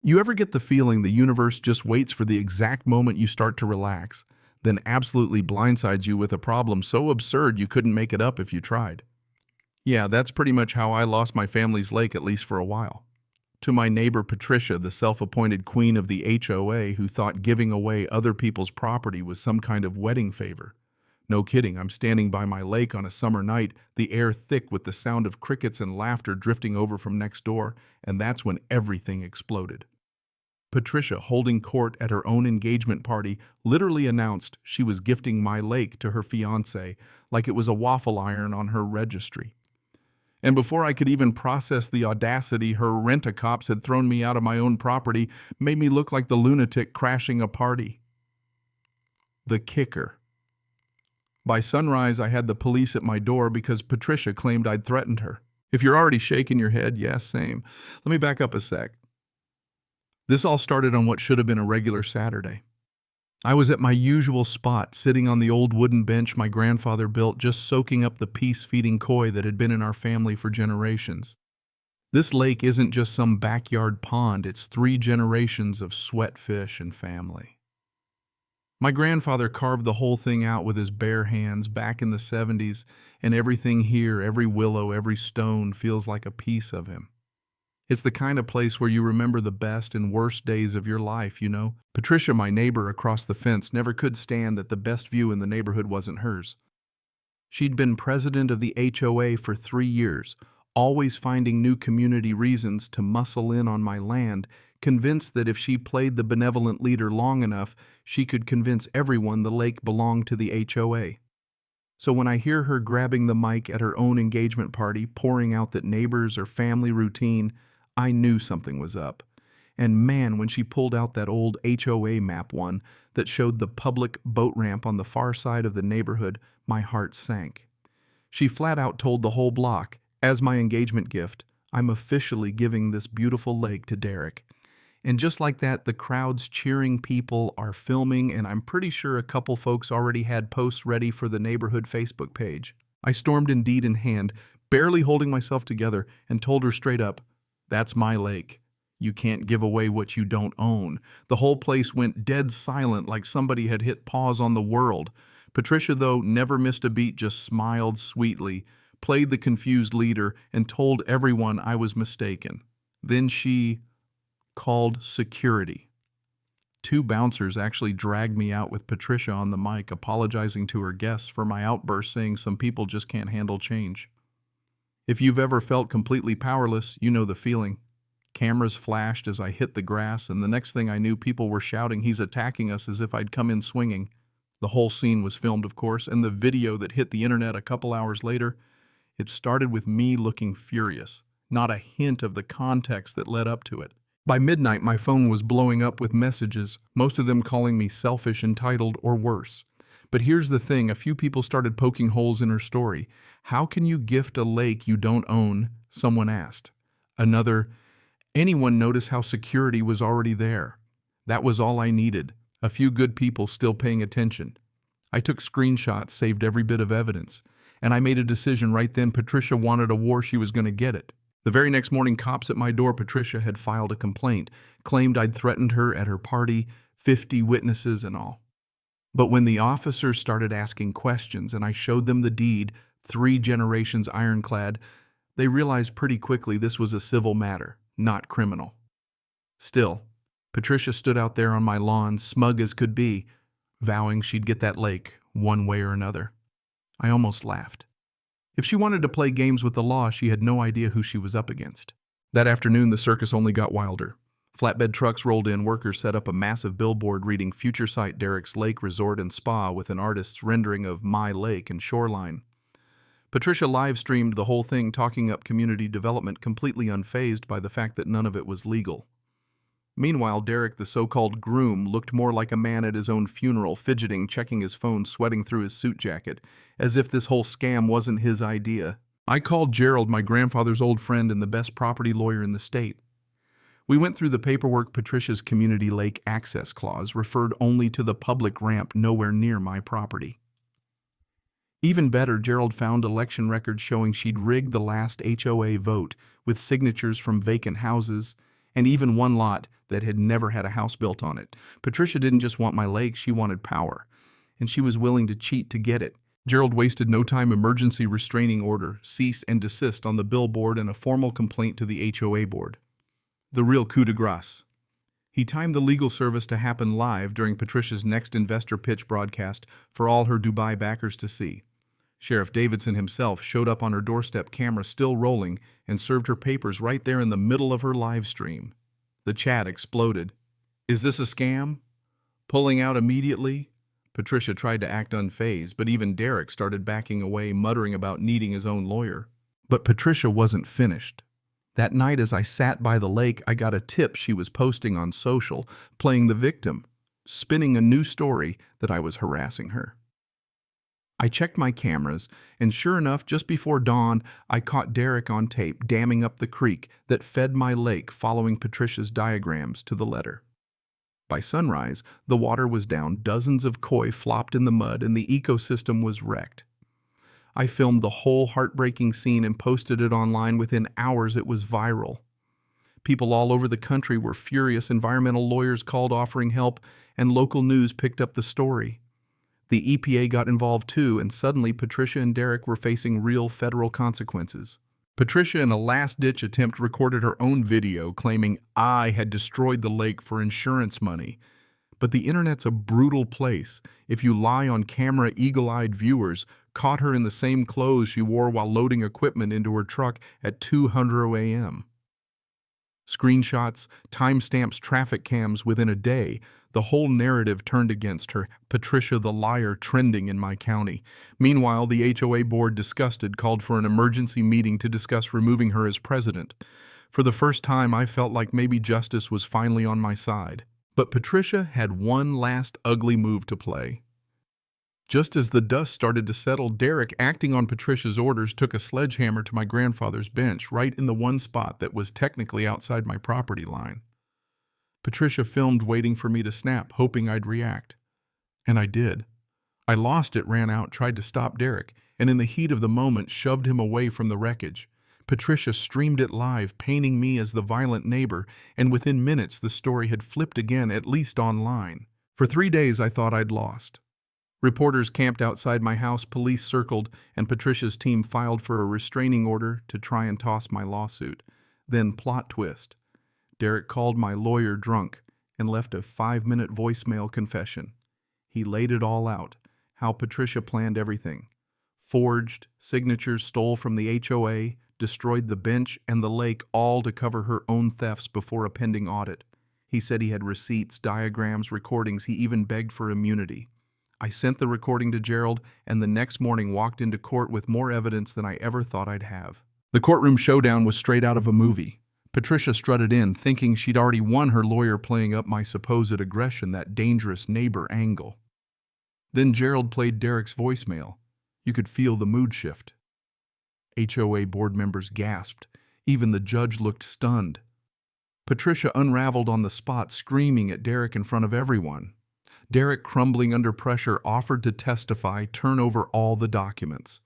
You ever get the feeling the universe just waits for the exact moment you start to relax, then absolutely blindsides you with a problem so absurd you couldn't make it up if you tried? Yeah, that's pretty much how I lost my family's lake, at least for a while. To my neighbor Patricia, the self-appointed queen of the HOA who thought giving away other people's property was some kind of wedding favor. No kidding, I'm standing by my lake on a summer night, the air thick with the sound of crickets and laughter drifting over from next door, and that's when everything exploded. Patricia, holding court at her own engagement party, literally announced she was gifting my lake to her fiancé like it was a waffle iron on her registry. And before I could even process the audacity, her rent-a-cops had thrown me out of my own property, made me look like the lunatic crashing a party. The kicker. By sunrise, I had the police at my door because Patricia claimed I'd threatened her. If you're already shaking your head, yes, same. Let me back up a sec. This all started on what should have been a regular Saturday. I was at my usual spot, sitting on the old wooden bench my grandfather built, just soaking up the peace-feeding koi that had been in our family for generations. This lake isn't just some backyard pond, it's 3 generations of sweat fish and family. My grandfather carved the whole thing out with his bare hands back in the 70s, and everything here, every willow, every stone, feels like a piece of him. It's the kind of place where you remember the best and worst days of your life, you know? Patricia, my neighbor across the fence, never could stand that the best view in the neighborhood wasn't hers. She'd been president of the HOA for 3 years, always finding new community reasons to muscle in on my land, convinced that if she played the benevolent leader long enough, she could convince everyone the lake belonged to the HOA. So when I hear her grabbing the mic at her own engagement party, pouring out that neighbors or family routine, I knew something was up. And man, when she pulled out that old HOA map one that showed the public boat ramp on the far side of the neighborhood, my heart sank. She flat out told the whole block, as my engagement gift, I'm officially giving this beautiful lake to Derek. And just like that, the crowd's cheering, people are filming, and I'm pretty sure a couple folks already had posts ready for the neighborhood Facebook page. I stormed in deed in hand, barely holding myself together, and told her straight up, that's my lake. You can't give away what you don't own. The whole place went dead silent like somebody had hit pause on the world. Patricia, though, never missed a beat, just smiled sweetly, played the confused leader, and told everyone I was mistaken. Then she called security. 2 bouncers actually dragged me out with Patricia on the mic, apologizing to her guests for my outburst, saying some people just can't handle change. If you've ever felt completely powerless, you know the feeling. Cameras flashed as I hit the grass, and the next thing I knew, people were shouting, he's attacking us, as if I'd come in swinging. The whole scene was filmed, of course, and the video that hit the internet a couple hours later, it started with me looking furious, not a hint of the context that led up to it. By midnight, my phone was blowing up with messages, most of them calling me selfish, entitled, or worse. But here's the thing, a few people started poking holes in her story. How can you gift a lake you don't own? Someone asked. Another, anyone notice how security was already there? That was all I needed. A few good people still paying attention. I took screenshots, saved every bit of evidence. And I made a decision right then. Patricia wanted a war, she was going to get it. The very next morning, cops at my door, Patricia had filed a complaint, claimed I'd threatened her at her party, 50 witnesses and all. But when the officers started asking questions and I showed them the deed, 3 generations ironclad, they realized pretty quickly this was a civil matter, not criminal. Still, Patricia stood out there on my lawn, smug as could be, vowing she'd get that lake one way or another. I almost laughed. If she wanted to play games with the law, she had no idea who she was up against. That afternoon, the circus only got wilder. Flatbed trucks rolled in, workers set up a massive billboard reading Future Site Derek's Lake Resort and Spa with an artist's rendering of my lake and shoreline. Patricia live-streamed the whole thing, talking up community development, completely unfazed by the fact that none of it was legal. Meanwhile, Derek, the so-called groom, looked more like a man at his own funeral, fidgeting, checking his phone, sweating through his suit jacket, as if this whole scam wasn't his idea. I called Gerald, my grandfather's old friend and the best property lawyer in the state. We went through the paperwork. Patricia's community lake access clause referred only to the public ramp nowhere near my property. Even better, Gerald found election records showing she'd rigged the last HOA vote with signatures from vacant houses, and even one lot that had never had a house built on it. Patricia didn't just want my lake, she wanted power, and she was willing to cheat to get it. Gerald wasted no time. Emergency restraining order, cease and desist on the billboard, and a formal complaint to the HOA board. The real coup de grace. He timed the legal service to happen live during Patricia's next investor pitch broadcast for all her Dubai backers to see. Sheriff Davidson himself showed up on her doorstep, camera still rolling, and served her papers right there in the middle of her live stream. The chat exploded. Is this a scam? Pulling out immediately? Patricia tried to act unfazed, but even Derek started backing away, muttering about needing his own lawyer. But Patricia wasn't finished. That night as I sat by the lake, I got a tip she was posting on social, playing the victim, spinning a new story that I was harassing her. I checked my cameras, and sure enough, just before dawn, I caught Derek on tape damming up the creek that fed my lake, following Patricia's diagrams to the letter. By sunrise, the water was down, dozens of koi flopped in the mud, and the ecosystem was wrecked. I filmed the whole heartbreaking scene and posted it online. Within hours, it was viral. People all over the country were furious. Environmental lawyers called offering help, and local news picked up the story. The EPA got involved too, and suddenly Patricia and Derek were facing real federal consequences. Patricia, in a last-ditch attempt, recorded her own video claiming I had destroyed the lake for insurance money. But the internet's a brutal place. If you lie on camera, eagle-eyed viewers caught her in the same clothes she wore while loading equipment into her truck at 2:00 a.m. Screenshots, timestamps, traffic cams. Within a day, the whole narrative turned against her. Patricia the liar trending in my county. Meanwhile, the HOA board, disgusted, called for an emergency meeting to discuss removing her as president. For the first time, I felt like maybe justice was finally on my side. But Patricia had one last ugly move to play. Just as the dust started to settle, Derek, acting on Patricia's orders, took a sledgehammer to my grandfather's bench, right in the one spot that was technically outside my property line. Patricia filmed, waiting for me to snap, hoping I'd react. And I did. I lost it, ran out, tried to stop Derek, and in the heat of the moment shoved him away from the wreckage. Patricia streamed it live, painting me as the violent neighbor, and within minutes the story had flipped again, at least online. For 3 days I thought I'd lost. Reporters camped outside my house, police circled, and Patricia's team filed for a restraining order to try and toss my lawsuit. Then, plot twist. Derek called my lawyer drunk and left a 5-minute voicemail confession. He laid it all out, how Patricia planned everything. Forged signatures, stole from the HOA, destroyed the bench and the lake, all to cover her own thefts before a pending audit. He said he had receipts, diagrams, recordings. He even begged for immunity. I sent the recording to Gerald, and the next morning walked into court with more evidence than I ever thought I'd have. The courtroom showdown was straight out of a movie. Patricia strutted in, thinking she'd already won, her lawyer playing up my supposed aggression, that dangerous neighbor angle. Then Gerald played Derek's voicemail. You could feel the mood shift. HOA board members gasped. Even the judge looked stunned. Patricia unraveled on the spot, screaming at Derek in front of everyone. Derek, crumbling under pressure, offered to testify, turn over all the documents.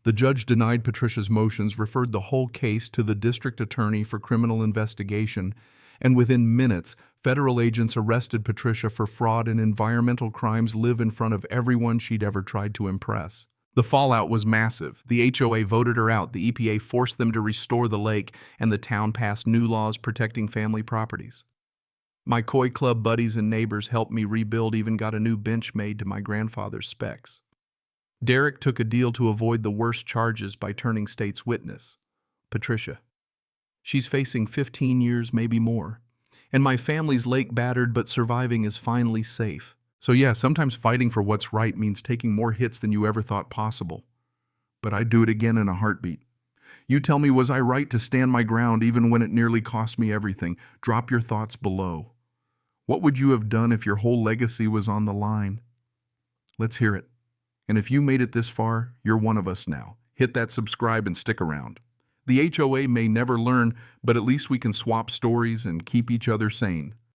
The judge denied Patricia's motions, referred the whole case to the district attorney for criminal investigation, and within minutes, federal agents arrested Patricia for fraud and environmental crimes, live in front of everyone she'd ever tried to impress. The fallout was massive. The HOA voted her out, the EPA forced them to restore the lake, and the town passed new laws protecting family properties. My koi club buddies and neighbors helped me rebuild, even got a new bench made to my grandfather's specs. Derek took a deal to avoid the worst charges by turning state's witness. Patricia. She's facing 15 years, maybe more. And my family's lake battered, but surviving is finally safe. So yeah, sometimes fighting for what's right means taking more hits than you ever thought possible. But I'd do it again in a heartbeat. You tell me, was I right to stand my ground even when it nearly cost me everything? Drop your thoughts below. What would you have done if your whole legacy was on the line? Let's hear it. And if you made it this far, you're one of us now. Hit that subscribe and stick around. The HOA may never learn, but at least we can swap stories and keep each other sane.